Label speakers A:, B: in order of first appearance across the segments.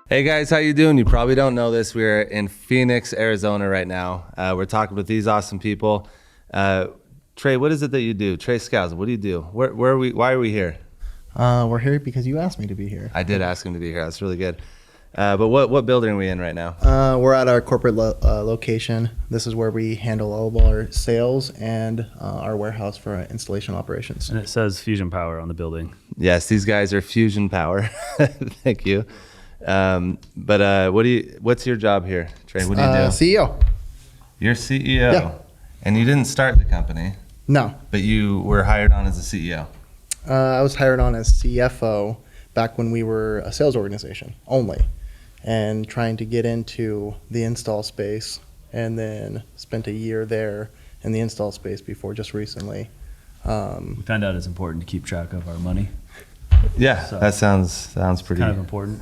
A: Hey guys, how you doing? You probably don't know this. We're in Phoenix, Arizona right now. We're talking with these awesome people. Trey, what is it that you do? Trey Scouts, what do you do? Where are we? Why are we here?
B: We're here because you asked me to be here.
A: I did ask him to be here. That's really good. But what building are we in right now?
B: We're at our corporate location. This is where we handle all of our sales and our warehouse for our installation operations.
C: And it says Fusion Power on the building.
A: Yes, these guys are Fusion Power. Thank you. What's your job here, Trey? What do you do?
B: CEO.
A: You're CEO.
B: Yeah.
A: And you didn't start the company.
B: No.
A: But you were hired on as a CEO.
B: I was hired on as CFO back when we were a sales organization only, and trying to get into the install space, and then spent a year there in the install space before just recently.
C: We found out it's important to keep track of our money.
A: Yeah,
C: So,
A: that sounds pretty
C: kind of important.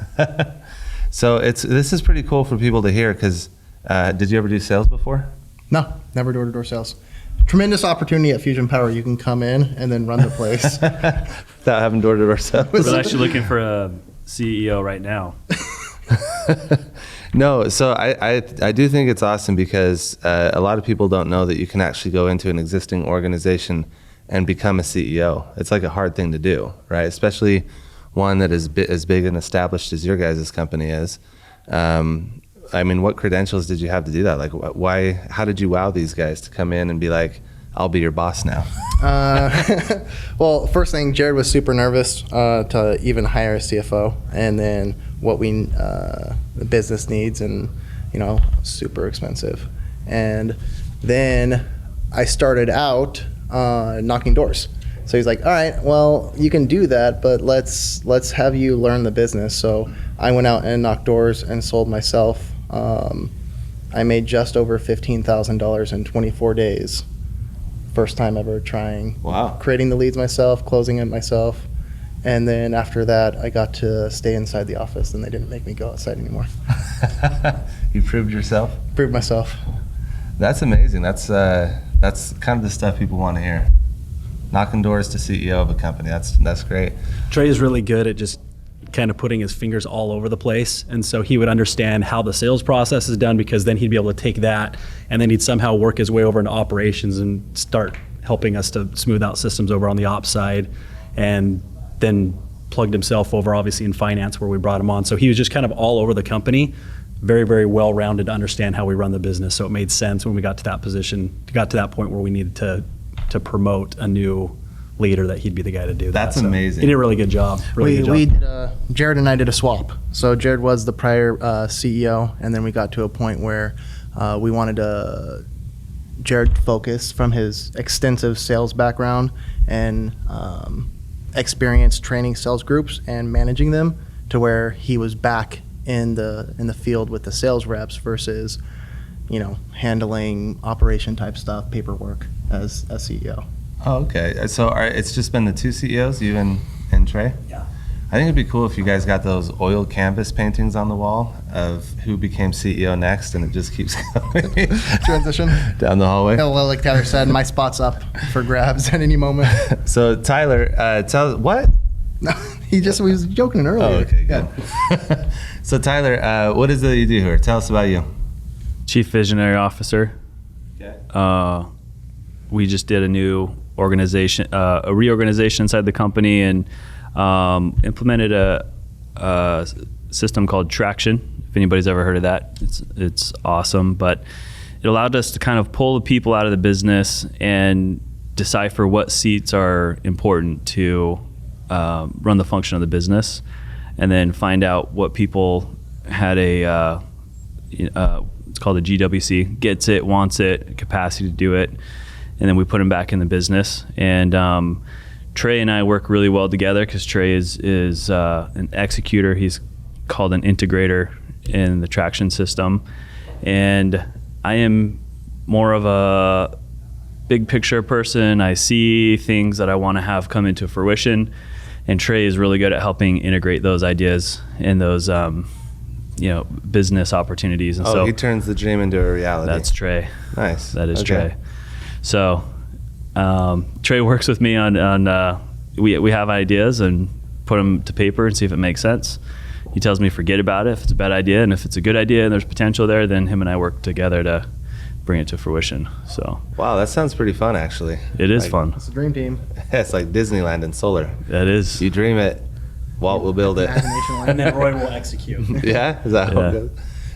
A: So this is pretty cool for people to hear because did you ever do sales before?
B: No, never door-to-door sales. Tremendous opportunity at Fusion Power. You can come in and then run the place.
A: Without having door-to-door sales.
C: We're actually looking for a CEO right now.
A: No, so I do think it's awesome because a lot of people don't know that you can actually go into an existing organization and become a CEO. It's like a hard thing to do, right? Especially one that is as big and established as your guys' company is. I mean, what credentials did you have to do that? Like, why? How did you wow these guys to come in and be like, "I'll be your boss now"?
B: Well, first thing, Jared was super nervous to even hire a CFO, and then what the business needs, and super expensive. And then I started out knocking doors. So he's like, "All right, well, you can do that, but let's have you learn the business." So I went out and knocked doors and sold myself. I made just over $15,000 in 24 days. First time ever trying.
A: Wow.
B: Creating the leads myself, closing it myself. And then after that, I got to stay inside the office, and they didn't make me go outside anymore.
A: You proved yourself?
B: Proved myself.
A: That's amazing. That's kind of the stuff people want to hear. Knocking doors to CEO of a company. That's great.
D: Trey is really good at just kind of putting his fingers all over the place, and so he would understand how the sales process is done, because then he'd be able to take that and then he'd somehow work his way over into operations and start helping us to smooth out systems over on the ops side, and then plugged himself over obviously in finance where we brought him on. So he was just kind of all over the company, very, very well-rounded to understand how we run the business. So it made sense when we got to that position, got to that point where we needed to promote a new leader that he'd be the guy to do that.
A: That's amazing.
D: He did a really good job.
B: Jared and I did a swap. So Jared was the prior CEO, and then we got to a point where we wanted Jared to focus from his extensive sales background and experience training sales groups and managing them, to where he was back in the field with the sales reps versus handling operation type stuff, paperwork as a CEO.
A: Oh, okay. So it's just been the two CEOs, you and Trey?
D: Yeah.
A: I think it'd be cool if you guys got those oil canvas paintings on the wall of who became CEO next, and it just keeps going.
B: Transition.
A: Down the hallway.
B: Yeah, well, like Tyler said, my spot's up for grabs at any moment.
A: So Tyler, tell what?
B: No, he was joking earlier.
A: Oh, okay, good. So Tyler, what is it that you do here? Tell us about you.
C: Chief Visionary Officer.
A: Okay.
C: We just did a new organization, a reorganization inside the company, and implemented a system called Traction. If anybody's ever heard of that, it's awesome. But it allowed us to kind of pull the people out of the business and decipher what seats are important to run the function of the business, and then find out what people had it's called a GWC, gets it, wants it, capacity to do it, and then we put them back in the business. And Trey and I work really well together because Trey is an executor. He's called an integrator in the Traction system, and I am more of a big picture person. I see things that I want to have come into fruition, and Trey is really good at helping integrate those ideas and those business opportunities. And so
A: he turns the dream into a reality.
C: That's Trey.
A: Nice.
C: That is
A: Okay.
C: Trey. So Trey works with me on we have ideas and put them to paper and see if it makes sense. he tells me forget about it if it's a bad idea, and if it's a good idea and there's potential there, then him and I work together to bring it to fruition. So
A: Wow, that sounds pretty fun, actually.
C: it is fun.
B: It's a dream team.
A: It's like Disneyland and solar.
C: That is.
A: You dream it, Walt will build it.
B: Imagination
D: And
B: land.
D: then Roy will execute.
A: Yeah? Is that how
C: Yeah.
A: it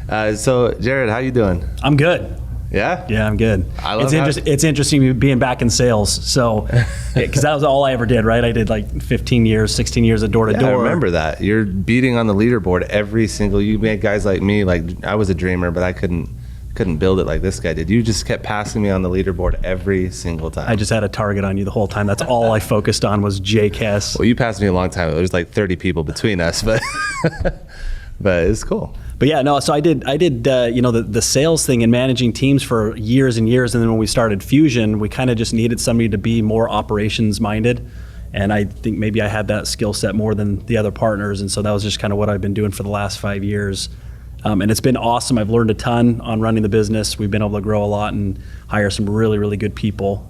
A: goes? So, Jared, how you doing?
D: I'm good.
A: Yeah?
D: Yeah, I'm good.
A: I love
D: It's interesting being back in sales. So, because that was all I ever did, right? I did like 15 years, 16 years of door to
A: Yeah, I
D: door.
A: remember that. You're beating on the leaderboard every single. You made guys like me. Like I was a dreamer, but I couldn't build it like this guy did. You just kept passing me on the leaderboard every single time.
D: I just had a target on you the whole time. That's all I focused on was Jake Hess.
A: Well, you passed me a long time ago. There's like 30 people between us, but but it's cool.
D: But yeah, no. So I did the sales thing and managing teams for years and years, and then when we started Fusion, we kind of just needed somebody to be more operations minded, and I think maybe I had that skill set more than the other partners, and so that was just kind of what I've been doing for the last 5 years, and it's been awesome. I've learned a ton on running the business. We've been able to grow a lot and hire some really, really good people,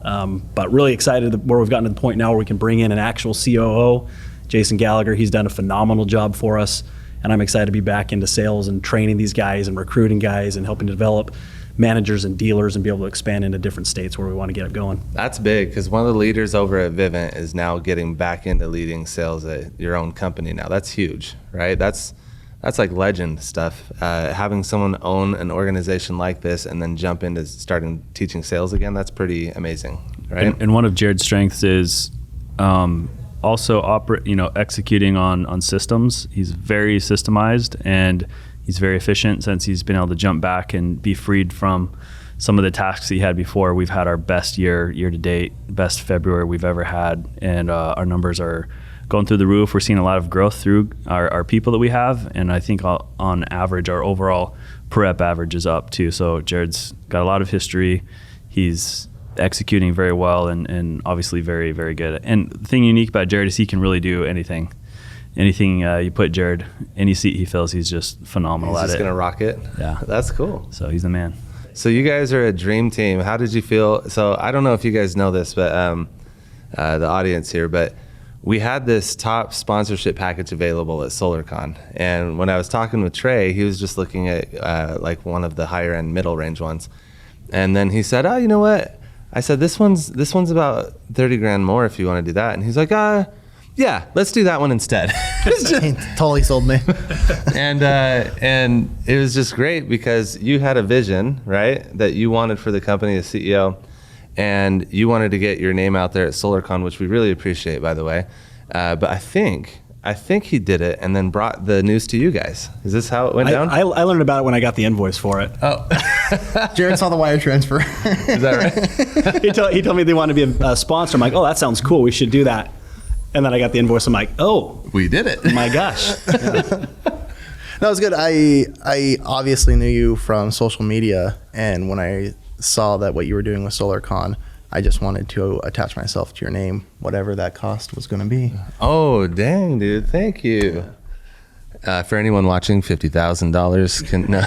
D: but really excited where we've gotten to the point now where we can bring in an actual COO, Jason Gallagher. He's done a phenomenal job for us. And I'm excited to be back into sales and training these guys and recruiting guys and helping to develop managers and dealers and be able to expand into different states where we want to get it going.
A: That's big because one of the leaders over at Vivint is now getting back into leading sales at your own company now. That's huge, right? That's like legend stuff. Having someone own an organization like this and then jump into starting teaching sales again, that's pretty amazing, right?
C: And one of Jared's strengths is also executing on systems. He's very systemized and he's very efficient since he's been able to jump back and be freed from some of the tasks he had before. We've had our best year to date, best February we've ever had, and our numbers are going through the roof. We're seeing a lot of growth through our people that we have, and I think on average our overall per rep average is up too. So Jared's got a lot of history. He's executing very well and obviously very, very good. And the thing unique about Jared is he can really do anything. Anything you put Jared, any seat he fills, he's just phenomenal
A: He's
C: at
A: just
C: it.
A: gonna rock it.
C: Yeah.
A: That's cool.
C: So he's the man.
A: So you guys are a dream team. How did you feel? So I don't know if you guys know this, but the audience here, but we had this top sponsorship package available at SolarCon. And when I was talking with Trey, he was just looking at like one of the higher end middle range ones. And then he said, oh, you know what? I said, this one's about 30 grand more if you want to do that. And he's like, yeah, let's do that one instead.
B: He totally sold me.
A: And it was just great because you had a vision, right, that you wanted for the company as CEO, and you wanted to get your name out there at SolarCon, which we really appreciate, by the way. But I think he did it and then brought the news to you guys. Is this how it went down?
D: I learned about it when I got the invoice for it.
A: Oh,
B: Jared saw the wire transfer.
A: is that right?
D: He told me they wanted to be a sponsor. I'm like, oh, that sounds cool. We should do that. And then I got the invoice. I'm like, oh,
A: We did it.
D: my gosh.
B: No, it was good. I obviously knew you from social media, and when I saw that what you were doing with SolarCon, I just wanted to attach myself to your name, whatever that cost was going to be.
A: Oh, dang, dude. Thank you. For anyone watching, $50,000 can no.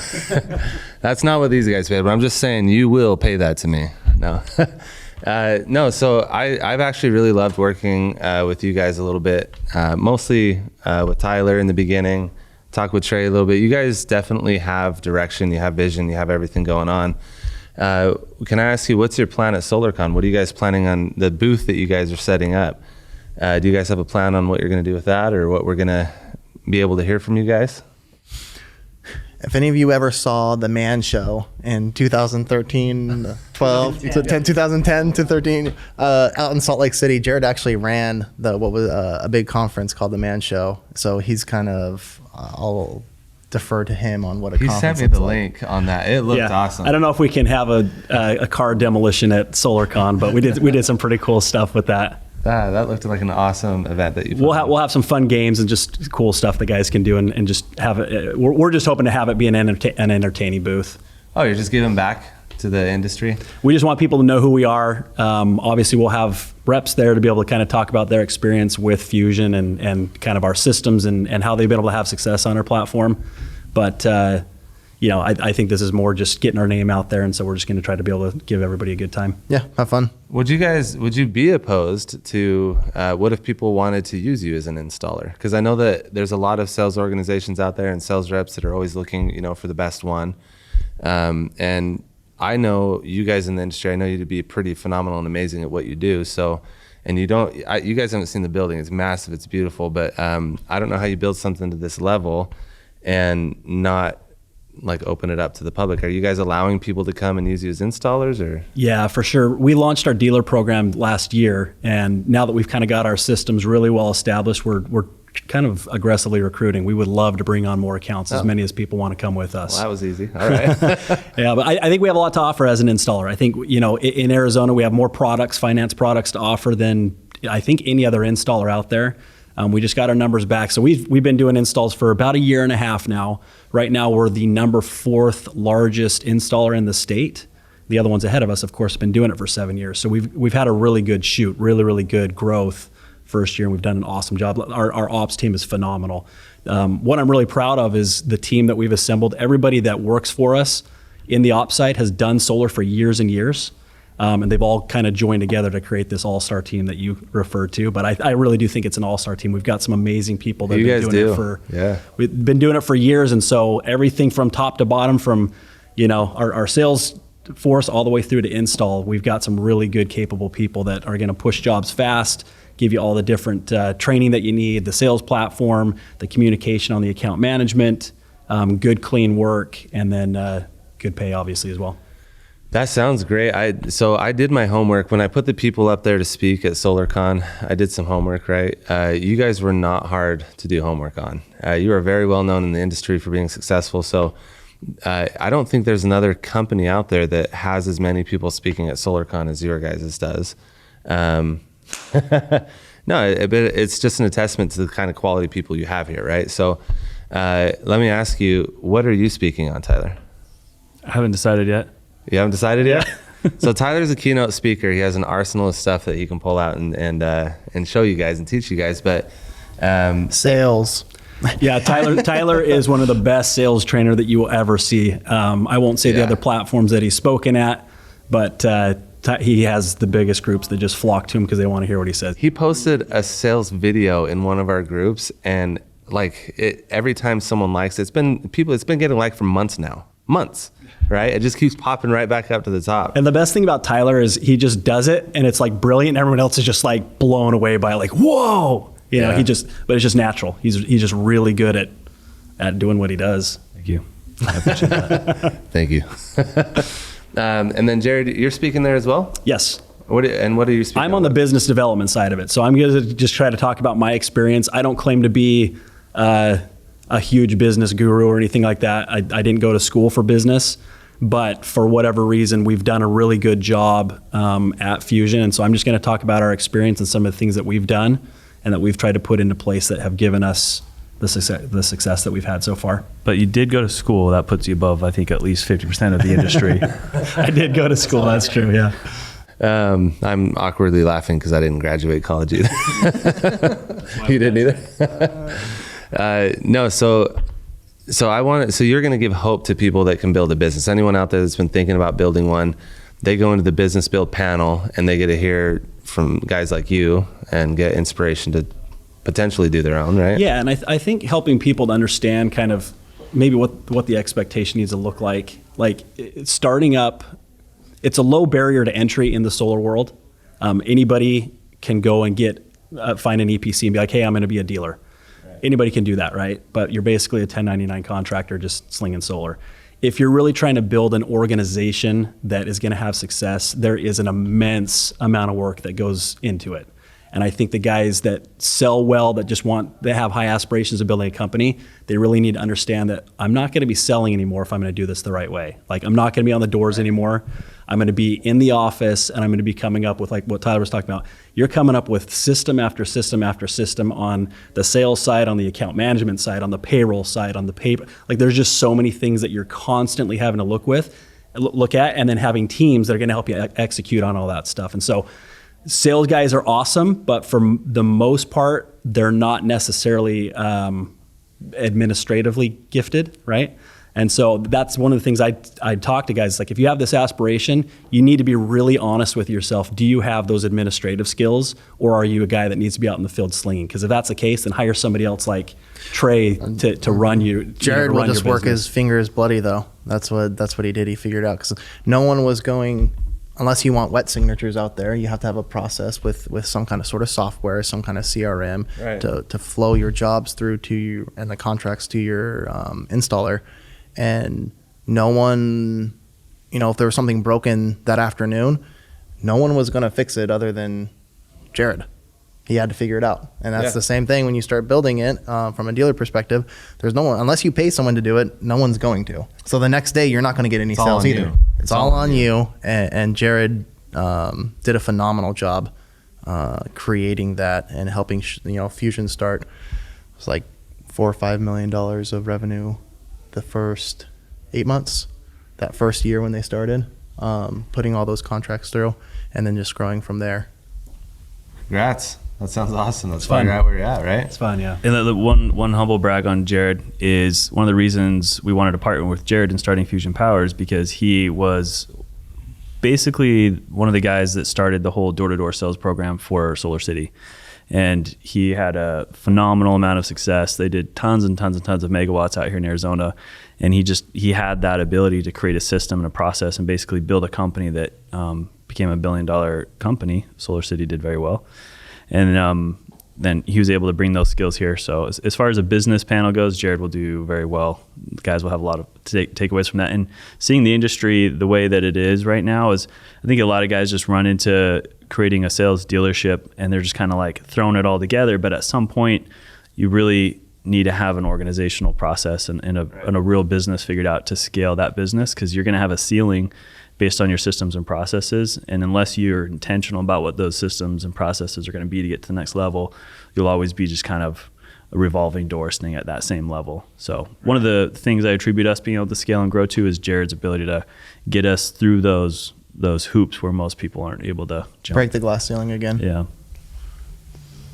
A: That's not what these guys paid, but I'm just saying you will pay that to me. No. No, so I've actually really loved working with you guys a little bit, mostly with Tyler in the beginning, talk with Trey a little bit. You guys definitely have direction, you have vision, you have everything going on. Can I ask you, what's your plan at SolarCon? What are you guys planning on the booth that you guys are setting up? Do you guys have a plan on what you're going to do with that, or what we're going to be able to hear from you guys?
B: If any of you ever saw The Man Show in 2013, 12, 2010 to 13, out in Salt Lake City, Jared actually ran a big conference called The Man Show. So he's kind of, I'll defer to him on what a
A: He
B: conference
A: sent me the
B: looks like.
A: link on that. It looked awesome.
D: I don't know if we can have a car demolition at SolarCon, but we did some pretty cool stuff with that.
A: That looked like an awesome event that you put
D: We'll have some fun games and just cool stuff the guys can do and just have it. We're just hoping to have it be an entertaining booth.
A: Oh, you're just giving back to the industry?
D: We just want people to know who we are. Obviously, we'll have reps there to be able to kind of talk about their experience with Fusion and kind of our systems and how they've been able to have success on our platform. But I think this is more just getting our name out there, and so we're just going to try to be able to give everybody a good time.
B: Yeah, have fun.
A: Would you be opposed to what if people wanted to use you as an installer? Because I know that there's a lot of sales organizations out there and sales reps that are always looking, for the best one. And I know you guys in the industry, I know you to be pretty phenomenal and amazing at what you do. So, and you guys haven't seen the building. It's massive. It's beautiful. But I don't know how you build something to this level and not like open it up to the public. Are you guys allowing people to come and use you as installers, or?
D: Yeah, for sure. We launched our dealer program last year, and now that we've kind of got our systems really well established, we're kind of aggressively recruiting. We would love to bring on more accounts, as many as people want to come with us.
A: Well, that was easy. All right.
D: Yeah, but I think we have a lot to offer as an installer. I think, in Arizona, we have more products, finance products to offer than I think any other installer out there. We just got our numbers back. So we've been doing installs for about 1.5 years now. Right now, we're the number 4th largest installer in the state. The other ones ahead of us, of course, have been doing it for 7 years. So we've had a really good shoot, really, really good growth first year, and we've done an awesome job. Our ops team is phenomenal. What I'm really proud of is the team that we've assembled. Everybody that works for us in the ops site has done solar for years and years. And they've all kind of joined together to create this all-star team that you referred to. But I really do think it's an all-star team. We've got some amazing people that have been doing it we've been doing it for years. And so everything from top to bottom, from, our sales force all the way through to install, we've got some really good, capable people that are going to push jobs fast, give you all the different training that you need, the sales platform, the communication on the account management, good, clean work, and then good pay, obviously, as well.
A: That sounds great. So I did my homework. When I put the people up there to speak at SolarCon, I did some homework, right? You guys were not hard to do homework on. You are very well known in the industry for being successful. So I don't think there's another company out there that has as many people speaking at SolarCon as your guys' does. No, it's just an testament to the kind of quality people you have here, right? So let me ask you, what are you speaking on, Tyler?
C: I haven't decided yet.
A: You haven't decided yet? So Tyler's a keynote speaker. He has an arsenal of stuff that he can pull out and show you guys and teach you guys. But
B: sales.
D: Yeah, Tyler is one of the best sales trainer that you will ever see. I won't say the other platforms that he's spoken at, but he has the biggest groups that just flock to him because they want to hear what he says.
A: He posted a sales video in one of our groups, and every time someone likes it, it's been getting liked for months now. Months, right? It just keeps popping right back up to the top.
D: And the best thing about Tyler is he just does it, and it's like brilliant. Everyone else is just like blown away by it, like, whoa, but it's just natural. He's just really good at doing what he does.
C: Thank you. I appreciate that.
A: Thank you. And then Jared, you're speaking there as well?
D: Yes.
A: What are you speaking?
D: I'm on the business development side of it, so I'm going to just try to talk about my experience. I don't claim to be a huge business guru or anything like that. I didn't go to school for business, but for whatever reason, we've done a really good job at Fusion. And so I'm just going to talk about our experience and some of the things that we've done and that we've tried to put into place that have given us the success that we've had so far.
C: But you did go to school. That puts you above, I think, at least 50% of the industry.
D: I did go to school. That's true. Yeah.
A: I'm awkwardly laughing because I didn't graduate college either. You didn't either? No, so you're going to give hope to people that can build a business. Anyone out there that's been thinking about building one, they go into the business build panel and they get to hear from guys like you and get inspiration to potentially do their own, right?
D: Yeah, and I think helping people to understand kind of maybe what the expectation needs to look like starting up, it's a low barrier to entry in the solar world. Anybody can go and find an EPC and be like, hey, I'm going to be a dealer. Anybody can do that, right? But you're basically a 1099 contractor just slinging solar. If you're really trying to build an organization that is going to have success, there is an immense amount of work that goes into it. And I think the guys that sell well, they have high aspirations of building a company, they really need to understand that I'm not going to be selling anymore if I'm going to do this the right way. Like, I'm not going to be on the doors anymore. I'm going to be in the office, and I'm going to be coming up with, like what Tyler was talking about. You're coming up with system after system after system on the sales side, on the account management side, on the payroll side, on the paper. Like, there's just so many things that you're constantly having to look at, and then having teams that are going to help you execute on all that stuff. And so sales guys are awesome, but for the most part, they're not necessarily administratively gifted, right? And so that's one of the things I talk to guys, like if you have this aspiration, you need to be really honest with yourself. Do you have those administrative skills, or are you a guy that needs to be out in the field slinging? Because if that's the case, then hire somebody else like Trey to run you.
B: Jared will just work his fingers bloody though. That's what he did. He figured out, because no one was going, unless you want wet signatures out there, you have to have a process with some kind of sort of software, some kind of CRM to flow your jobs through to you and the contracts to your installer. And no one, if there was something broken that afternoon, no one was going to fix it other than Jared. He had to figure it out. And that's the same thing when you start building it from a dealer perspective. There's no one, unless you pay someone to do it, no one's going to. So the next day, you're not going to get any sales either. It's all on you. And Jared did a phenomenal job creating that and helping, Fusion start. It was like $4 or $5 million of revenue the first 8 months, that first year when they started, putting all those contracts through, and then just growing from there.
A: Congrats. That sounds awesome. Let's figure out where you're at, right?
D: It's fun, yeah.
C: And the one humble brag on Jared is one of the reasons we wanted to partner with Jared in starting Fusion Powers, because he was basically one of the guys that started the whole door-to-door sales program for Solar City. And he had a phenomenal amount of success. They did tons and tons and tons of megawatts out here in Arizona. And he had that ability to create a system and a process and basically build a company that became $1 billion company. Solar City did very well. And then he was able to bring those skills here. So as far as a business panel goes, Jared will do very well. The guys will have a lot of takeaways from that. And seeing the industry the way that it is right now is, I think a lot of guys just run into creating a sales dealership and they're just kind of like throwing it all together. But at some point, you really need to have an organizational process and a real business figured out to scale that business, because you're going to have a ceiling based on your systems and processes. And unless you're intentional about what those systems and processes are going to be to get to the next level, you'll always be just kind of a revolving door staying at that same level. So one of the things I attribute us being able to scale and grow to is Jared's ability to get us through those hoops where most people aren't able to jump.
B: Break the glass ceiling again.
C: Yeah.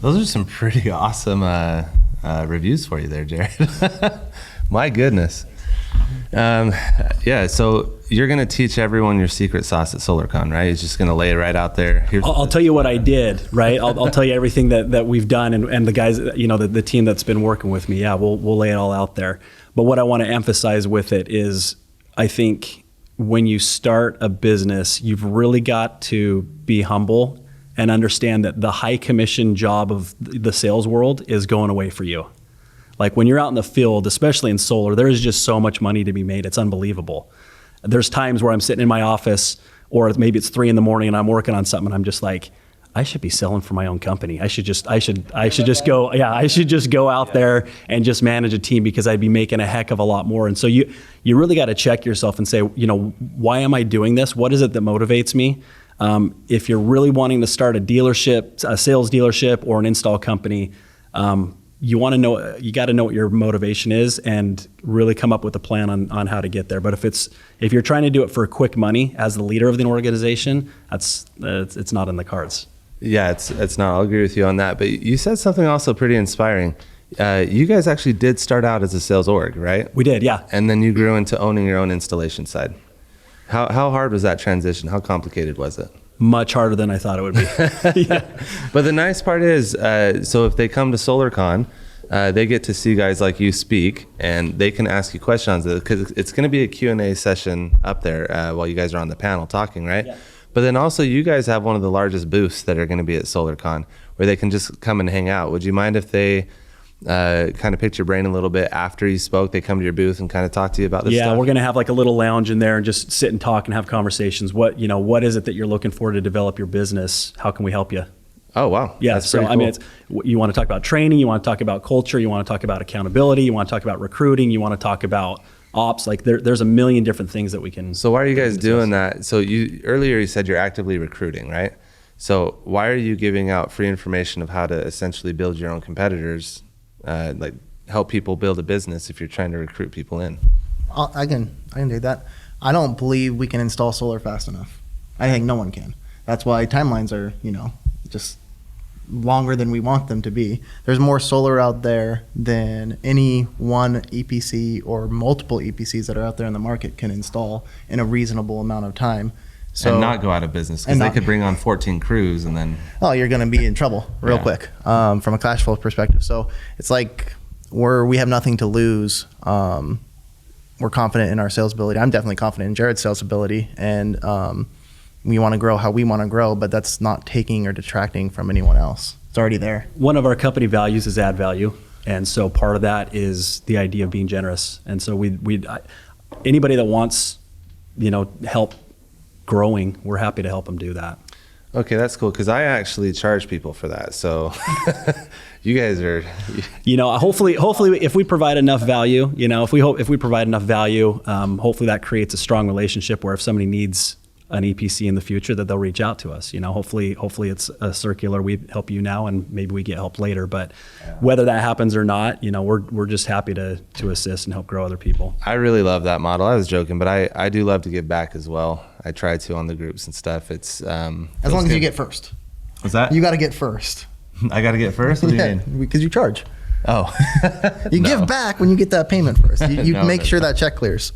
A: Those are some pretty awesome reviews for you there, Jared. My goodness. So you're going to teach everyone your secret sauce at SolarCon, right? You're just going to lay it right out there.
D: I'll tell you what I did, right? I'll tell you everything that we've done and the guys, the team that's been working with me. Yeah, we'll lay it all out there. But what I want to emphasize with it is, I think when you start a business, you've really got to be humble and understand that the high commission job of the sales world is going away for you. Like when you're out in the field, especially in solar, there is just so much money to be made. It's unbelievable. There's times where I'm sitting in my office, or maybe it's 3 a.m. and I'm working on something and I'm just like, I should be selling for my own company. I should just go out there and just manage a team, because I'd be making a heck of a lot more. And so you really got to check yourself and say, why am I doing this? What is it that motivates me? If you're really wanting to start a dealership, a sales dealership or an install company, you got to know what your motivation is and really come up with a plan on how to get there. But if you're trying to do it for quick money as the leader of the organization, it's not in the cards.
A: Yeah, it's not. I'll agree with you on that. But you said something also pretty inspiring. You guys actually did start out as a sales org, right?
D: We did, yeah.
A: And then you grew into owning your own installation side. How hard was that transition? How complicated was it?
D: Much harder than I thought it would be. Yeah.
A: But the nice part is, so if they come to SolarCon, they get to see guys like you speak, and they can ask you questions, because it's going to be a Q&A session up there while you guys are on the panel talking, right? Yeah. But then also you guys have one of the largest booths that are going to be at SolarCon, where they can just come and hang out. Would you mind if they kind of picked your brain a little bit after you spoke? They come to your booth and kind of talk to you about this stuff?
D: Yeah, we're going to have like a little lounge in there and just sit and talk and have conversations. What is it that you're looking for to develop your business? How can we help you?
A: Oh, wow.
D: Yeah, so cool. I mean, you want to talk about training, you want to talk about culture, you want to talk about accountability, you want to talk about recruiting, you want to talk about ops. Like there's a million different things that we can.
A: So why are you guys doing that? So earlier you said you're actively recruiting, right? So why are you giving out free information of how to essentially build your own competitors, like help people build a business if you're trying to recruit people in?
B: I can do that. I don't believe we can install solar fast enough. I think no one can. That's why timelines are, just longer than we want them to be. There's more solar out there than any one EPC or multiple EPCs that are out there in the market can install in a reasonable amount of time. So,
A: and not go out of business, because they could bring on 14 crews and then...
B: Oh, you're going to be in trouble real quick from a cash flow perspective. So it's like we have nothing to lose. We're confident in our sales ability. I'm definitely confident in Jared's sales ability, and we want to grow how we want to grow, but that's not taking or detracting from anyone else. It's already there.
D: One of our company values is add value, and so part of that is the idea of being generous. And so anybody that wants, help growing, we're happy to help them do that.
A: Okay, that's cool, because I actually charge people for that. So you guys are...
D: hopefully if we provide enough value, if we provide enough value, hopefully that creates a strong relationship where if somebody needs an EPC in the future, that they'll reach out to us. Hopefully it's a circular, we help you now and maybe we get help later. But whether that happens or not, we're just happy to assist and help grow other people.
A: I really love that model. I was joking, but I do love to give back as well. I try to on the groups and stuff. It's
B: as long as you get first.
A: What's that?
B: You got to get first.
A: I got to get first? What do you mean?
B: Because you charge.
A: Oh.
B: You give back when you get that payment first. You make sure that check clears.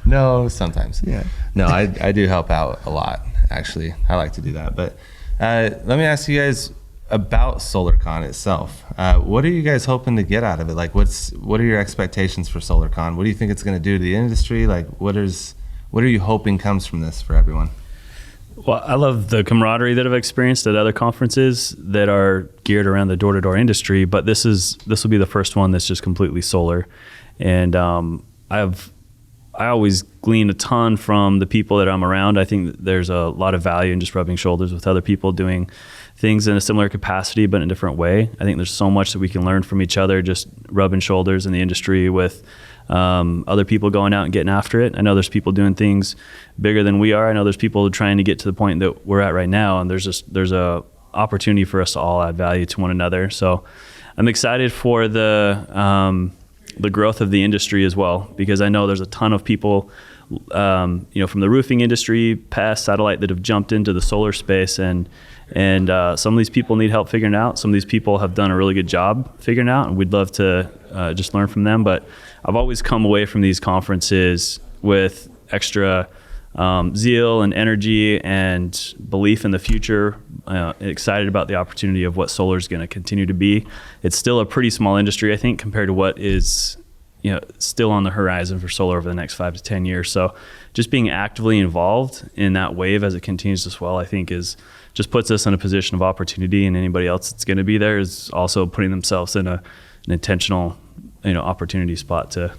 A: No, sometimes.
B: Yeah.
A: No, I do help out a lot, actually. I like to do that. But let me ask you guys about SolarCon itself. What are you guys hoping to get out of it? Like, what are your expectations for SolarCon? What do you think it's going to do to the industry? Like, what are you hoping comes from this for everyone?
C: Well, I love the camaraderie that I've experienced at other conferences that are geared around the door-to-door industry, but this will be the first one that's just completely solar. And I always glean a ton from the people that I'm around. I think that there's a lot of value in just rubbing shoulders with other people doing things in a similar capacity, but in a different way. I think there's so much that we can learn from each other, just rubbing shoulders in the industry with other people going out and getting after it. I know there's people doing things bigger than we are. I know there's people trying to get to the point that we're at right now, and there's a opportunity for us to all add value to one another. So I'm excited for the growth of the industry as well, because I know there's a ton of people, from the roofing industry past satellite that have jumped into the solar space, and some of these people need help figuring it out. Some of these people have done a really good job figuring it out, and we'd love to just learn from them. But I've always come away from these conferences with extra zeal and energy and belief in the future, excited about the opportunity of what solar is going to continue to be. It's still a pretty small industry, I think, compared to what is still on the horizon for solar over the next 5 to 10 years. So just being actively involved in that wave as it continues to swell, I think just puts us in a position of opportunity, and anybody else that's going to be there is also putting themselves in an intentional opportunity spot to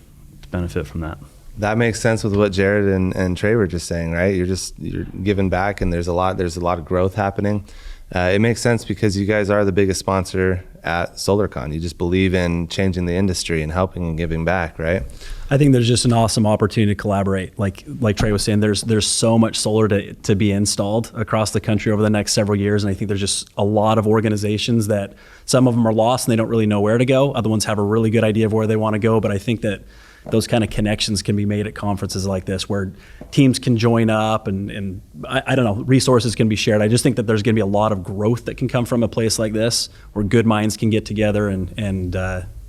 C: benefit from that.
A: That makes sense with what Jared and Trey were just saying, right? You're giving back, and there's a lot of growth happening. It makes sense because you guys are the biggest sponsor at SolarCon. You just believe in changing the industry and helping and giving back, right?
D: I think there's just an awesome opportunity to collaborate. Like Trey was saying, there's so much solar to be installed across the country over the next several years, and I think there's just a lot of organizations that some of them are lost and they don't really know where to go. Other ones have a really good idea of where they want to go, but I think that those kind of connections can be made at conferences like this where teams can join up and I don't know, resources can be shared. I just think that there's going to be a lot of growth that can come from a place like this where good minds can get together and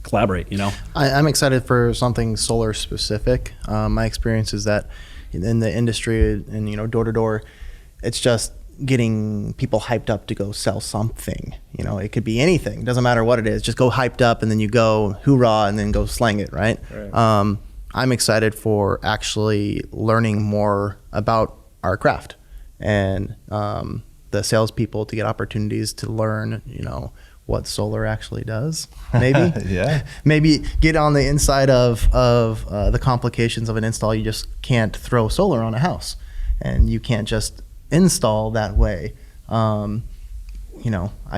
D: collaborate,
B: I'm excited for something solar specific. My experience is that in the industry and, door to door, it's just getting people hyped up to go sell something. It could be anything. Doesn't matter what it is. Just go hyped up and then you go hoorah and then go slang it, right? I'm excited for actually learning more about our craft and the salespeople to get opportunities to learn, what solar actually does. Maybe,
A: yeah.
B: Maybe get on the inside of the complications of an install. You just can't throw solar on a house, and you can't just install that way. I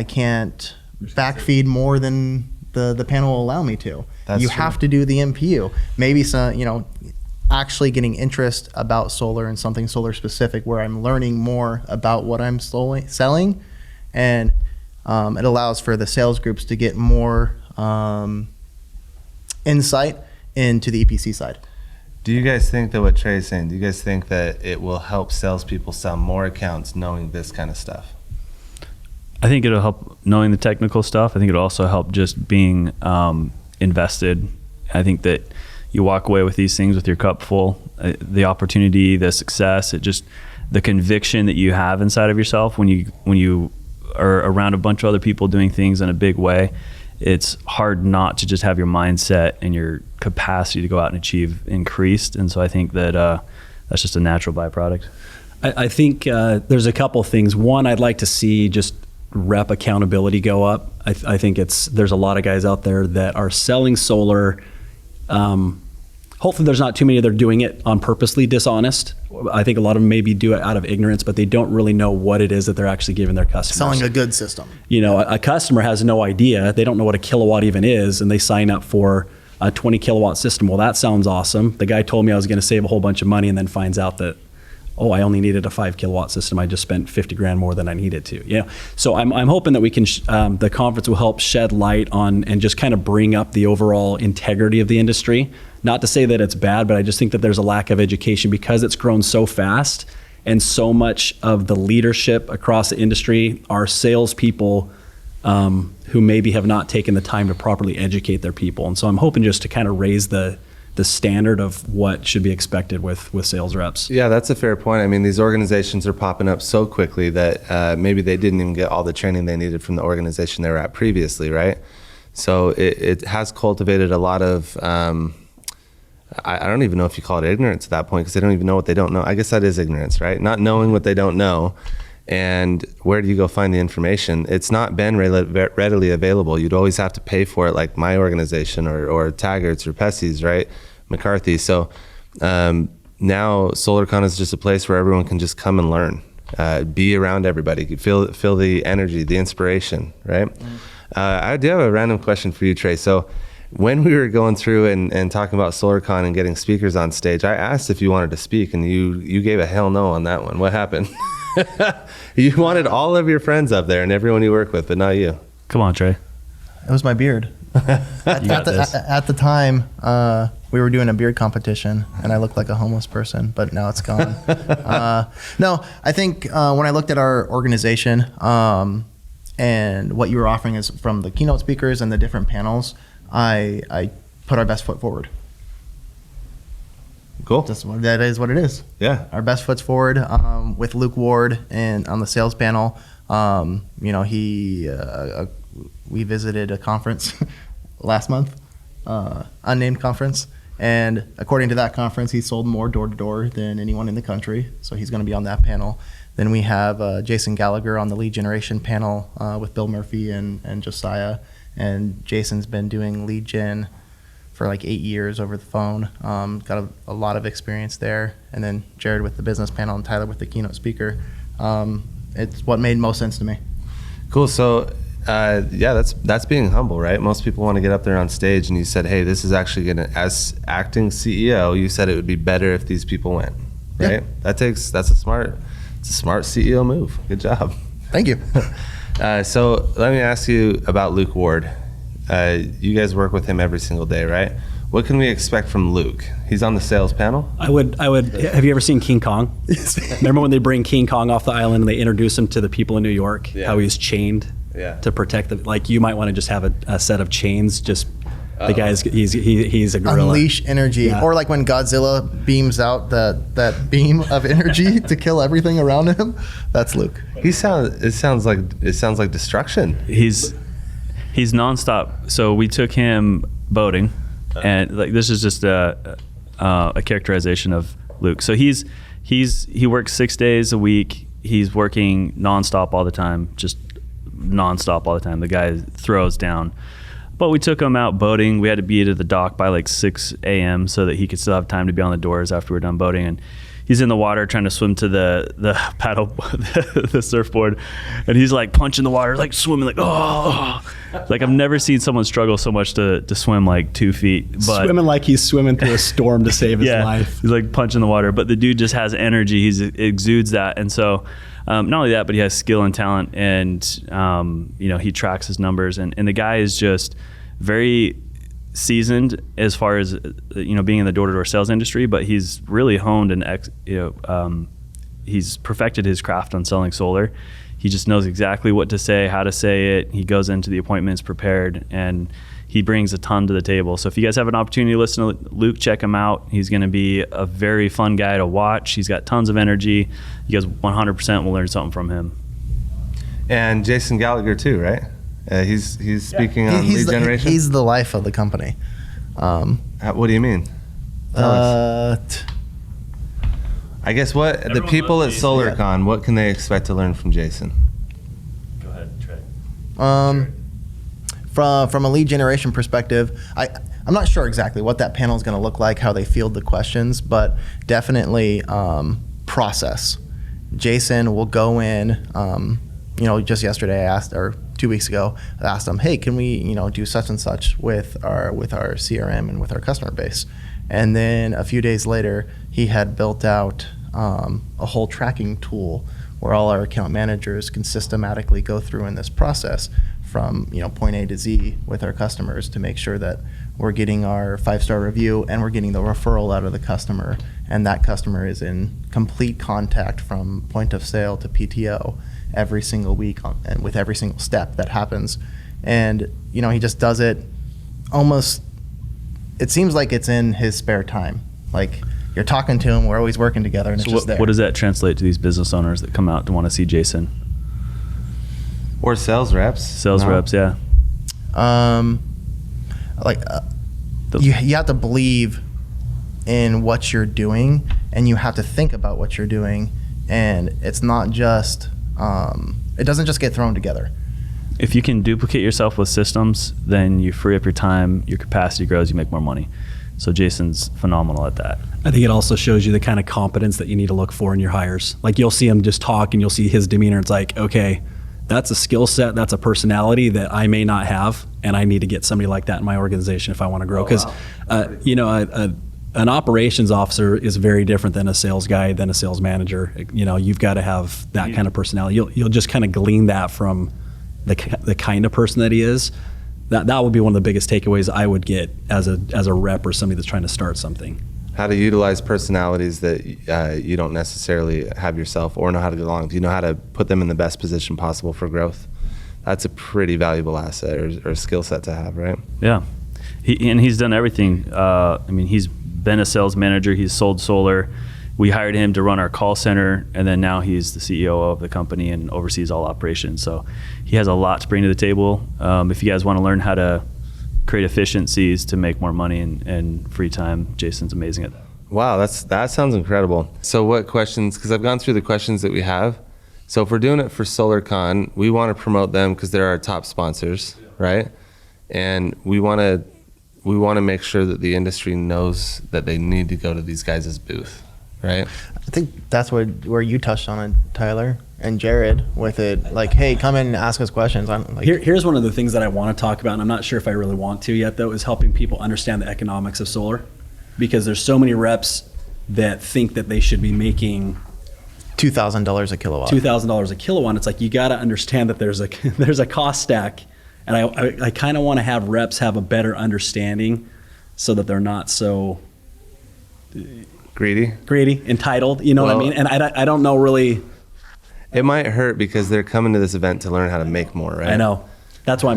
B: can't backfeed more than the panel will allow me to.
A: That's
B: you
A: true.
B: have to do the MPU. Maybe some, actually getting interest about solar and something solar specific where I'm learning more about what I'm selling, and it allows for the sales groups to get more insight into the EPC side.
A: Do you guys think that what Trey's saying, do you guys think that it will help salespeople sell more accounts knowing this kind of stuff?
C: I think it'll help knowing the technical stuff. I think it'll also help just being invested. I think that you walk away with these things with your cup full. The opportunity, the success, the conviction that you have inside of yourself when you are around a bunch of other people doing things in a big way. It's hard not to just have your mindset and your capacity to go out and achieve increased. And so I think that that's just a natural byproduct.
D: I think there's a couple things. One, I'd like to see just rep accountability go up. I think there's a lot of guys out there that are selling solar. Hopefully there's not too many that are doing it on purposely dishonest. I think a lot of them maybe do it out of ignorance, but they don't really know what it is that they're actually giving their customers.
B: Selling a good system.
D: You know, a customer has no idea. They don't know what a kilowatt even is, and they sign up for a 20 kilowatt system. Well, that sounds awesome. The guy told me I was going to save a whole bunch of money, and then finds out that, oh, I only needed a 5 kilowatt system. I just spent 50 grand more than I needed to. Yeah. So I'm hoping that we can, the conference will help shed light on and just kind of bring up the overall integrity of the industry. Not to say that it's bad, but I just think that there's a lack of education because it's grown so fast, and so much of the leadership across the industry are salespeople who maybe have not taken the time to properly educate their people. And so I'm hoping just to kind of raise the standard of what should be expected with sales reps.
A: Yeah, that's a fair point. I mean, these organizations are popping up so quickly that maybe they didn't even get all the training they needed from the organization they were at previously, right? So it has cultivated a lot of, I don't even know if you call it ignorance at that point, because they don't even know what they don't know. I guess that is ignorance, right? Not knowing what they don't know. And where do you go find the information? It's not been readily available. You'd always have to pay for it, like my organization or Taggart's or Pessy's, right? McCarthy. So now SolarCon is just a place where everyone can just come and learn, be around everybody, feel the energy, the inspiration, right? I do have a random question for you, Trey. So when we were going through and talking about SolarCon and getting speakers on stage, I asked if you wanted to speak, and you gave a hell no on that one. What happened? You wanted all of your friends up there and everyone you work with, but not you.
C: Come on, Trey.
B: It was my beard. At the time, we were doing a beard competition, and I looked like a homeless person, but now it's gone. No, I think when I looked at our organization and what you were offering is from the keynote speakers and the different panels, I put our best foot forward.
A: Cool.
B: That is what it is.
A: Yeah.
B: Our best foot forward with Luke Ward and on the sales panel. We visited a conference last month, unnamed conference, and according to that conference, he sold more door to door than anyone in the country. So he's going to be on that panel. Then we have Jason Gallagher on the lead generation panel with Bill Murphy and Josiah. And Jason's been doing lead gen for like 8 years over the phone. Got a lot of experience there. And then Jared with the business panel and Tyler with the keynote speaker. It's what made most sense to me.
A: Cool. So that's being humble, right? Most people want to get up there on stage, and you said, hey, this is actually going to, as acting CEO, you said it would be better if these people went, right? Yeah. That's a smart CEO move. Good job.
B: Thank you.
A: So let me ask you about Luke Ward. You guys work with him every single day, right? What can we expect from Luke? He's on the sales panel.
D: I would. Have you ever seen King Kong? Remember when they bring King Kong off the island and they introduce him to the people in New York? Yeah. How he's chained to protect them. Like, you might want to just have a set of chains. Just the guy's he's a gorilla.
B: Unleash energy, or like when Godzilla beams out that beam of energy to kill everything around him. That's Luke.
A: It sounds like destruction.
C: He's nonstop. So we took him boating, and like this is just a characterization of Luke. So he works 6 days a week. He's working nonstop all the time, just nonstop all the time. The guy throws down. But we took him out boating. We had to be at the dock by like 6 a.m. so that he could still have time to be on the doors after we're done boating. And he's in the water trying to swim to the paddle, the surfboard, and he's like punching the water, like swimming, like oh, like I've never seen someone struggle so much to swim like 2 feet. But
D: swimming like he's swimming through a storm to save his life.
C: He's like punching the water, but the dude just has energy. He exudes that, and so not only that, but he has skill and talent, and he tracks his numbers, and the guy is just very seasoned as far as being in the door-to-door sales industry, but he's really honed and he's perfected his craft on selling solar. He just knows exactly what to say, how to say it. He goes into the appointments prepared, and he brings a ton to the table. So if you guys have an opportunity to listen to Luke, check him out. He's going to be a very fun guy to watch. He's got tons of energy. You guys 100% will learn something from him.
A: And Jason Gallagher too, right? He's speaking on lead generation.
B: He's the life of the company.
A: What do you mean? Tell us. I guess the people at SolarCon, what can they expect to learn from Jason?
C: Go ahead, Trey.
B: From a lead generation perspective, I'm not sure exactly what that panel is going to look like, how they field the questions, but definitely process. Jason will go in. Just yesterday I asked, or 2 weeks ago, I asked him, hey, can we do such and such with our CRM and with our customer base? And then a few days later, he had built out a whole tracking tool where all our account managers can systematically go through in this process from point A to Z with our customers to make sure that we're getting our 5-star review and we're getting the referral out of the customer, and that customer is in complete contact from point of sale to PTO every single week and with every single step that happens. And he just does it almost, it seems like it's in his spare time. Like, you're talking to him, we're always working together, and it's just there.
C: What does that translate to these business owners that come out to want to see Jason?
A: Or sales reps.
C: Sales reps, yeah.
B: You have to believe in what you're doing, and you have to think about what you're doing, and it's not just, it doesn't just get thrown together.
C: If you can duplicate yourself with systems, then you free up your time, your capacity grows, you make more money. So Jason's phenomenal at that.
D: I think it also shows you the kind of competence that you need to look for in your hires. Like, you'll see him just talk and you'll see his demeanor. It's like, okay, that's a skill set, that's a personality that I may not have, and I need to get somebody like that in my organization if I want to grow. Because, an operations officer is very different than a sales guy, than a sales manager. You've got to have that kind of personality. You'll just kind of glean that from the kind of person that he is. That would be one of the biggest takeaways I would get as a rep or somebody that's trying to start something.
A: How to utilize personalities that you don't necessarily have yourself or know how to get along. Do you know how to put them in the best position possible for growth? That's a pretty valuable asset or skill set to have, right?
C: Yeah, he's done everything. He's been a sales manager. He's sold solar. We hired him to run our call center, and then now he's the CEO of the company and oversees all operations. So he has a lot to bring to the table. If you guys want to learn how to create efficiencies to make more money and free time, Jason's amazing at that.
A: Wow, that sounds incredible. So what questions, because I've gone through the questions that we have. So if we're doing it for SolarCon, we want to promote them because they're our top sponsors, right? And we want to make sure that the industry knows that they need to go to these guys' booth, right?
B: I think that's where you touched on it, Tyler and Jared, with it. Like, hey, come in and ask us questions.
D: Here's one of the things that I want to talk about, and I'm not sure if I really want to yet, though, is helping people understand the economics of solar. Because there's so many reps that think that they should be making
B: $2,000 a kilowatt.
D: $2,000 a kilowatt. It's like, you got to understand that there's a cost stack. And I kind of want to have reps have a better understanding so that they're not so
A: greedy,
D: entitled, you know what I mean? And I don't know really.
A: It might hurt because they're coming to this event to learn how to make more, right?
D: I know. That's why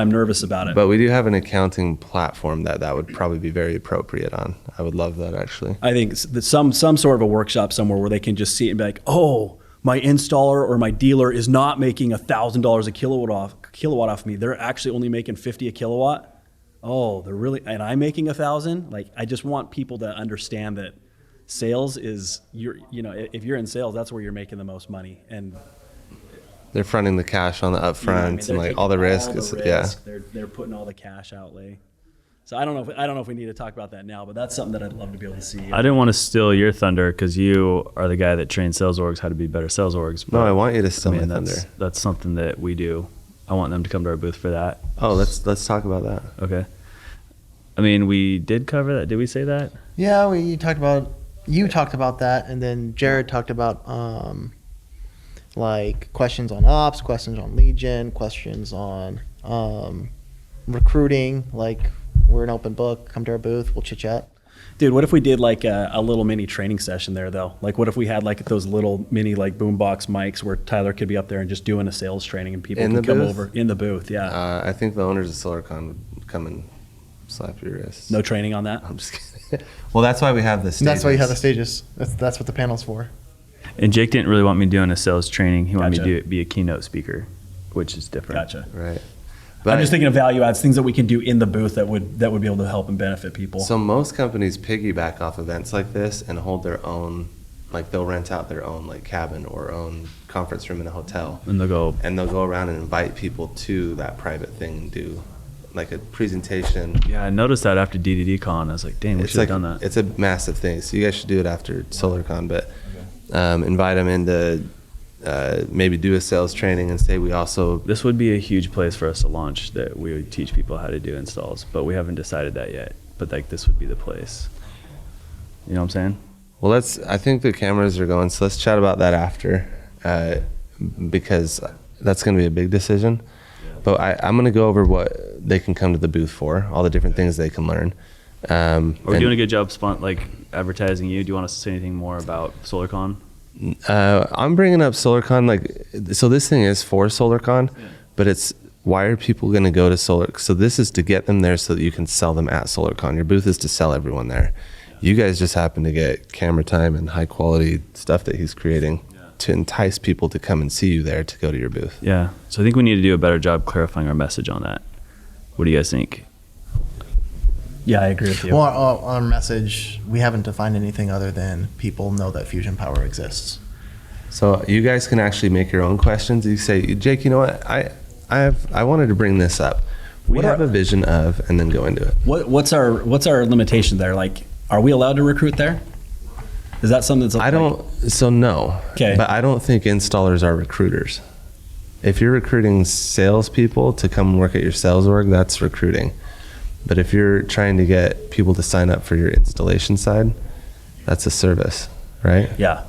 D: I'm nervous about it.
A: But we do have an accounting platform that would probably be very appropriate on. I would love that, actually.
D: I think some sort of a workshop somewhere where they can just see it and be like, oh, my installer or my dealer is not making $1,000 a kilowatt off me. They're actually only making 50 a kilowatt. Oh, they're really, and I'm making 1,000. Like, I just want people to understand that sales is if you're in sales, that's where you're making the most money. And
A: they're fronting the cash on the upfront and like all the risk. Yeah,
D: they're putting all the cash outlay. So I don't know if we need to talk about that now, but that's something that I'd love to be able to see.
C: I didn't want to steal your thunder because you are the guy that trains sales orgs how to be better sales orgs.
A: No, I want you to steal my thunder.
C: That's something that we do. I want them to come to our booth for that.
A: Oh, let's talk about that.
C: Okay. I mean, we did cover that. Did we say that?
B: Yeah, you talked about that, and then Jared talked about like questions on ops, questions on lead gen, questions on recruiting. Like, we're an open book. Come to our booth. We'll chit chat.
D: Dude, what if we did like a little mini training session there though? Like what if we had like those little mini like boombox mics where Tyler could be up there and just doing a sales training and people can come over in the booth? Yeah.
A: I think the owners of SolarCon would come and slap your wrist.
D: No training on that?
A: I'm just kidding. Well, that's why we have the stages.
B: That's why you have the stages. That's what the panel's for.
C: And Jake didn't really want me doing a sales training. He wanted
D: Gotcha.
C: me to be a keynote speaker, which is different.
D: Gotcha.
A: Right.
D: I'm just thinking of value adds, things that we can do in the booth that would be able to help and benefit people.
A: So most companies piggyback off events like this and hold their own, like they'll rent out their own like cabin or own conference room in a hotel.
C: And they'll go
A: around and invite people to that private thing and do like a presentation.
C: Yeah, I noticed that after DDDCon. I was like, dang, we should have done that.
A: It's a massive thing. So you guys should do it after SolarCon, but invite them in to maybe do a sales training and say we also.
C: This would be a huge place for us to launch, that we would teach people how to do installs, but we haven't decided that yet. But like this would be the place. You know what I'm saying?
A: Well, I think the cameras are going, so let's chat about that after, because that's going to be a big decision. But I'm going to go over what they can come to the booth for, all the different things they can learn.
C: Are we doing a good job like advertising you? Do you want us to say anything more about SolarCon?
A: I'm bringing up SolarCon, so this thing is for SolarCon, but it's why are people going to go to Solar? So this is to get them there so that you can sell them at SolarCon. Your booth is to sell everyone there. You guys just happen to get camera time and high quality stuff that he's creating to entice people to come and see you there to go to your booth.
C: Yeah. So I think we need to do a better job clarifying our message on that. What do you guys think?
D: Yeah, I agree with you.
B: Well, our message, we haven't defined anything other than people know that fusion power exists.
A: So you guys can actually make your own questions. You say, Jake, you know what? I wanted to bring this up. We have a vision of, and then go into it.
D: What's our limitation there? Like, are we allowed to recruit there? Is that something that's
A: no.
D: Okay.
A: But I don't think installers are recruiters. If you're recruiting salespeople to come work at your sales org, that's recruiting. But if you're trying to get people to sign up for your installation side, that's a service, right?
D: Yeah.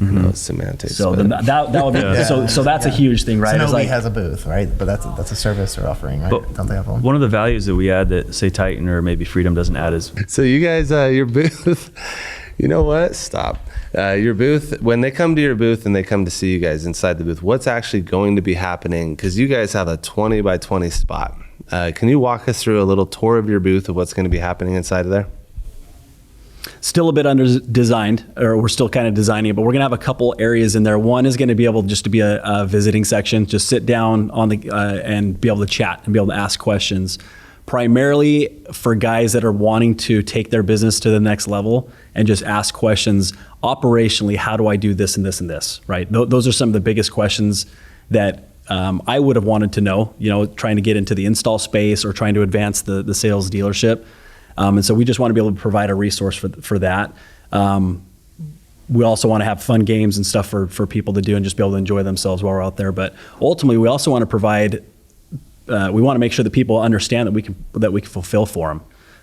A: I know it's semantics.
D: So
A: but
D: that would be so that's a huge thing, right?
B: So
D: It's
B: nobody
D: like,
B: has a booth, right? But that's a service they're offering, right?
C: But
B: Don't they have one?
C: one of the values that we add that say Titan or maybe Freedom doesn't add is
A: So you guys, your booth, you know what? Stop. Your booth, when they come to your booth and they come to see you guys inside the booth, what's actually going to be happening? Because you guys have a 20 by 20 spot. Can you walk us through a little tour of your booth of what's going to be happening inside of there?
D: still a bit under designed, or we're still kind of designing it, but we're gonna have a couple areas in there. One is gonna be able just to be a visiting section, just sit down on the and be able to chat and be able to ask questions, primarily for guys that are wanting to take their business to the next level and just ask questions operationally. How do I do this and this and this, right? Those are some of the biggest questions that I would have wanted to know, trying to get into the install space or trying to advance the sales dealership. And so we just want to be able to provide a resource for that. We also want to have fun games and stuff for people to do and just be able to enjoy themselves while we're out there. But ultimately, we also want to provide, we want to make sure that people understand that we can fulfill for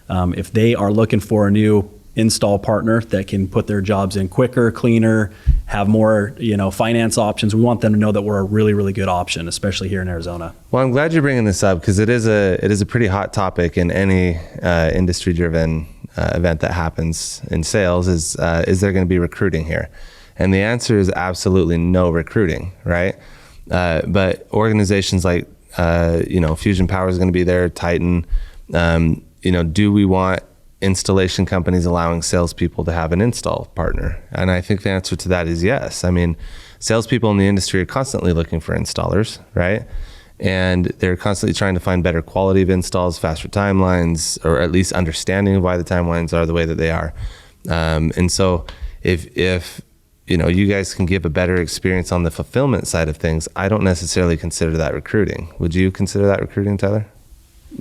D: them. If they are looking for a new install partner that can put their jobs in quicker, cleaner, have more, finance options, we want them to know that we're a really, really good option, especially here in Arizona. Well,
A: I'm glad you're bringing this up because it is a pretty hot topic in any industry-driven event that happens in sales. Is there going to be recruiting here? And the answer is absolutely no recruiting, right? But organizations like Fusion Power is going to be there, Titan. Do we want installation companies allowing salespeople to have an install partner? And I think the answer to that is yes. I mean, salespeople in the industry are constantly looking for installers, right? And they're constantly trying to find better quality of installs, faster timelines, or at least understanding of why the timelines are the way that they are. And so if you guys can give a better experience on the fulfillment side of things, I don't necessarily consider that recruiting. Would you consider that recruiting, Tyler?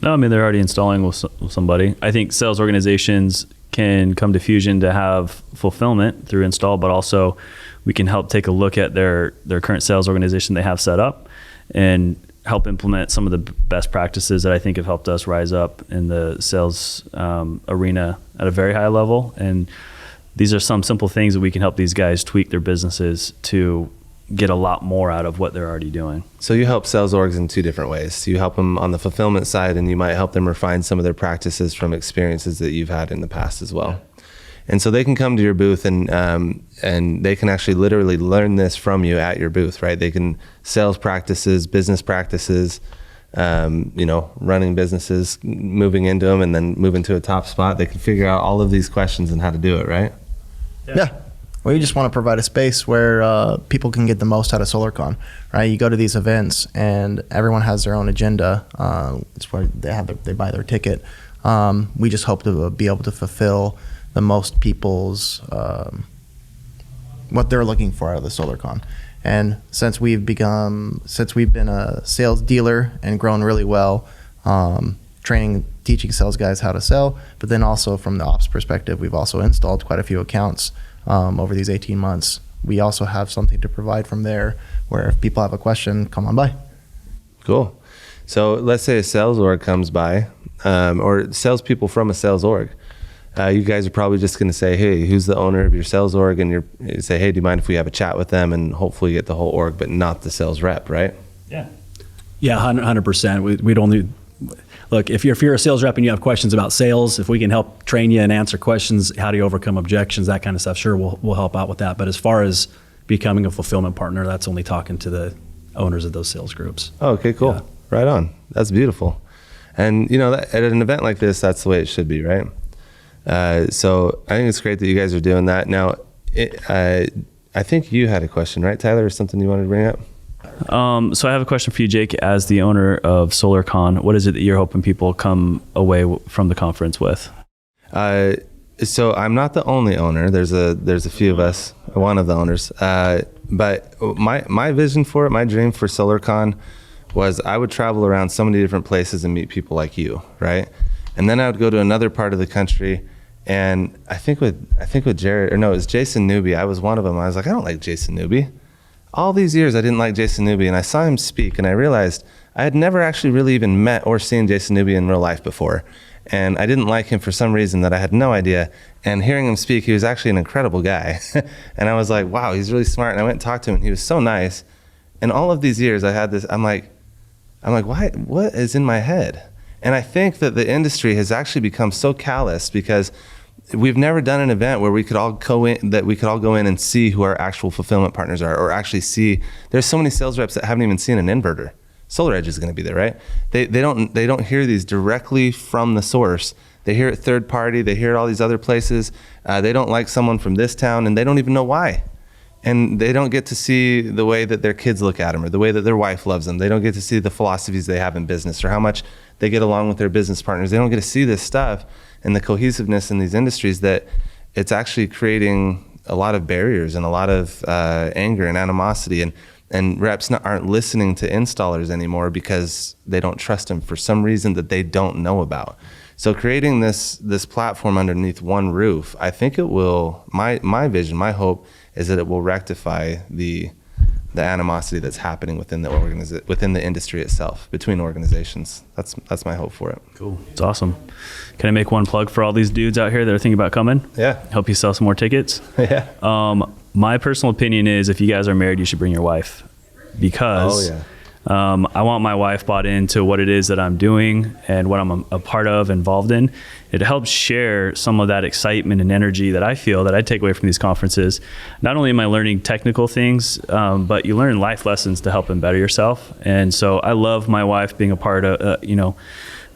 C: No, I mean, they're already installing with somebody. I think sales organizations can come to Fusion to have fulfillment through install, but also we can help take a look at their current sales organization they have set up and help implement some of the best practices that I think have helped us rise up in the sales arena at a very high level. And these are some simple things that we can help these guys tweak their businesses to get a lot more out of what they're already doing.
A: So you help sales orgs in two different ways. You help them on the fulfillment side, and you might help them refine some of their practices from experiences that you've had in the past as well. And so they can come to your booth and they can actually literally learn this from you at your booth, right? They can sales practices, business practices, running businesses, moving into them and then moving to a top spot. They can figure out all of these questions and how to do it, right?
B: Yeah. We just want to provide a space where people can get the most out of SolarCon, right? You go to these events and everyone has their own agenda. It's where they buy their ticket. We just hope to be able to fulfill the most people's what they're looking for out of the SolarCon. And since we've been a sales dealer and grown really well, teaching sales guys how to sell, but then also from the ops perspective, we've also installed quite a few accounts over these 18 months. We also have something to provide from there where if people have a question, come on by.
A: Cool. So let's say a sales org comes by, or salespeople from a sales org. You guys are probably just going to say, hey, who's the owner of your sales org? And you say, hey, do you mind if we have a chat with them and hopefully get the whole org, but not the sales rep, right?
D: Yeah, 100%. We'd only look if you're a sales rep and you have questions about sales. If we can help train you and answer questions, how do you overcome objections, that kind of stuff. Sure, we'll help out with that. But as far as becoming a fulfillment partner, that's only talking to the owners of those sales groups.
A: Oh, okay, cool.
D: Yeah.
A: Right on. That's beautiful. And at an event like this, that's the way it should be, right? So I think it's great that you guys are doing that. Now, I think you had a question, right, Tyler, or something you wanted to bring up?
C: So I have a question for you, Jake. As the owner of SolarCon, what is it that you're hoping people come away from the conference with?
A: So I'm not the only owner. There's a few of us, one of the owners. But my vision for it, my dream for SolarCon was I would travel around so many different places and meet people like you, right? And then I would go to another part of the country, and I think with Jared, or no, it was Jason Newby. I was one of them. I was like, I don't like Jason Newby. All these years I didn't like Jason Newby, and I saw him speak, and I realized I had never actually really even met or seen Jason Newby in real life before. And I didn't like him for some reason that I had no idea. And hearing him speak, he was actually an incredible guy. And I was like, wow, he's really smart. And I went and talked to him, and he was so nice. And all of these years I had this, I'm like, what is in my head? And I think that the industry has actually become so callous because we've never done an event where we could all go in and see who our actual fulfillment partners are, or actually see. There's so many sales reps that haven't even seen an inverter. SolarEdge is going to be there, right? They don't hear these directly from the source. They hear it third party. They hear it all these other places. They don't like someone from this town, and they don't even know why. And they don't get to see the way that their kids look at them or the way that their wife loves them. They don't get to see the philosophies they have in business or how much they get along with their business partners. They don't get to see this stuff and the cohesiveness in these industries that it's actually creating a lot of barriers and a lot of anger and animosity. And reps aren't listening to installers anymore because they don't trust them for some reason that they don't know about. So creating this platform underneath one roof, I think it will, my vision, my hope is that it will rectify the animosity that's happening within the industry itself, between organizations. That's my hope for it.
C: Cool. It's awesome. Can I make one plug for all these dudes out here that are thinking about coming?
A: Yeah.
C: Help you sell some more tickets?
A: Yeah.
C: My personal opinion is if you guys are married, you should bring your wife because I want my wife bought into what it is that I'm doing and what I'm a part of, involved in. It helps share some of that excitement and energy that I feel that I take away from these conferences. Not only am I learning technical things, but you learn life lessons to help and better yourself. And so I love my wife being a part of,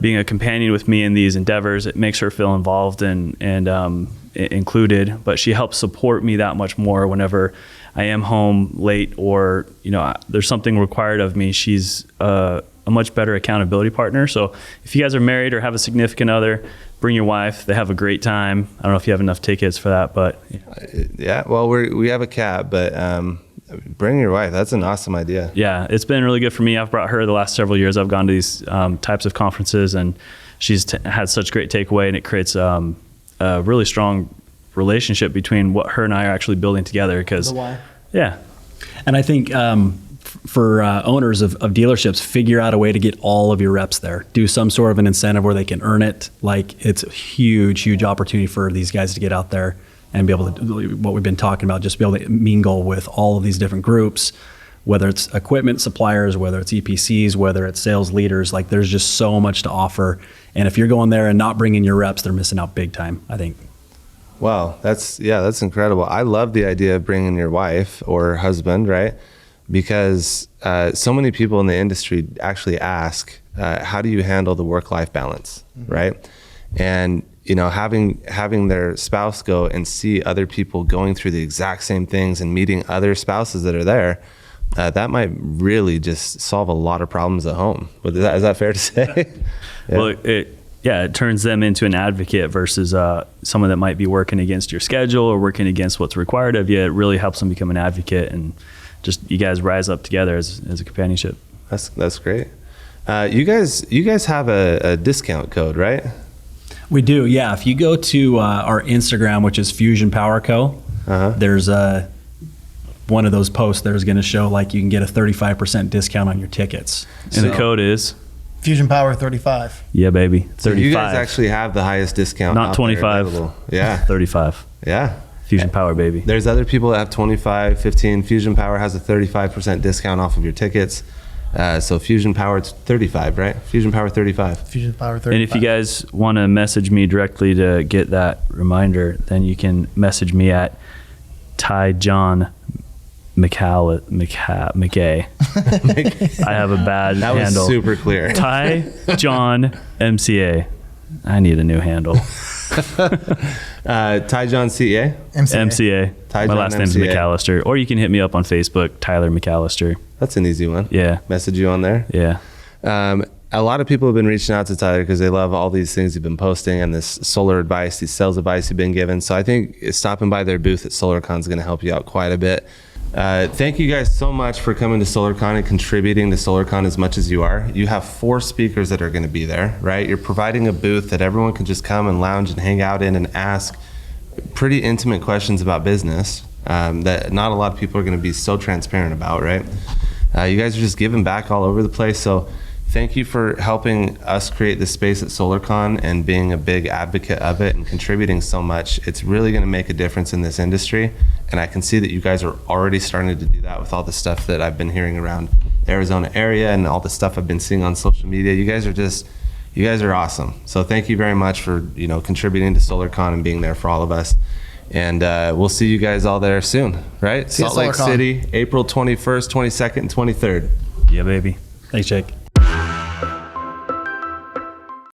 C: being a companion with me in these endeavors. It makes her feel involved and included, but she helps support me that much more whenever I am home late or, there's something required of me. She's a much better accountability partner. So if you guys are married or have a significant other, bring your wife. They have a great time. I don't know if you have enough tickets for that, but
A: yeah. Well, we have a cap, but bring your wife. That's an awesome idea.
C: Yeah, it's been really good for me. I've brought her the last several years. I've gone to these types of conferences, and she's had such great takeaway, and it creates a really strong relationship between what her and I are actually building together. Because yeah,
D: and I think for owners of dealerships, figure out a way to get all of your reps there. Do some sort of an incentive where they can earn it. Like, it's a huge opportunity for these guys to get out there and be able to do what we've been talking about, just be able to mingle with all of these different groups, whether it's equipment suppliers, whether it's EPCs, whether it's sales leaders. Like, there's just so much to offer. And if you're going there and not bringing your reps, they're missing out big time, I think.
A: Wow, that's incredible. I love the idea of bringing your wife or husband, right? Because so many people in the industry actually ask, how do you handle the work-life balance, right? And having their spouse go and see other people going through the exact same things and meeting other spouses that are there, that might really just solve a lot of problems at home. But is that fair to say? Yeah.
C: Well, it turns them into an advocate versus someone that might be working against your schedule or working against what's required of you. It really helps them become an advocate, and just you guys rise up together as a companionship.
A: That's great. You guys have a discount code, right?
D: We do, yeah. If you go to our Instagram, which is Fusion Power Co., there's one of those posts there's going to show like you can get a 35% discount on your tickets.
C: And the code is?
E: Fusion Power 35.
C: Yeah, baby. 35.
A: So you guys actually have the highest discount.
C: Not 25.
A: Yeah.
C: 35.
A: Yeah.
C: Fusion Power, baby.
A: There's other people that have 25, 15. Fusion Power has a 35% discount off of your tickets. So Fusion Power, it's 35, right? Fusion Power 35.
E: Fusion Power 35.
C: And if you guys want to message me directly to get that reminder, then you can message me at Ty John McKay. I have a bad handle.
A: That was super clear.
C: Ty John MCA. I need a new handle.
A: Ty John CA?
C: MCA.
A: Ty
C: My
A: John
C: last name's
A: MCA.
C: McAllister. Or you can hit me up on Facebook, Tyler McAllister.
A: That's an easy one.
C: Yeah.
A: Message you on there.
C: Yeah.
A: A lot of people have been reaching out to Tyler because they love all these things you've been posting and this solar advice, these sales advice you've been given. So I think stopping by their booth at SolarCon is going to help you out quite a bit. Thank you guys so much for coming to SolarCon and contributing to SolarCon as much as you are. You have 4 speakers that are going to be there, right? You're providing a booth that everyone can just come and lounge and hang out in and ask pretty intimate questions about business that not a lot of people are going to be so transparent about, right? You guys are just giving back all over the place. So thank you for helping us create this space at SolarCon and being a big advocate of it and contributing so much. It's really going to make a difference in this industry. And I can see that you guys are already starting to do that with all the stuff that I've been hearing around the Arizona area and all the stuff I've been seeing on social media. You guys are awesome. So thank you very much for, contributing to SolarCon and being there for all of us. And we'll see you guys all there soon, right?
E: See you at
A: Salt Lake
E: SolarCon.
A: City, April 21st, 22nd, and 23rd.
C: Yeah, baby.
D: Thanks, Jake.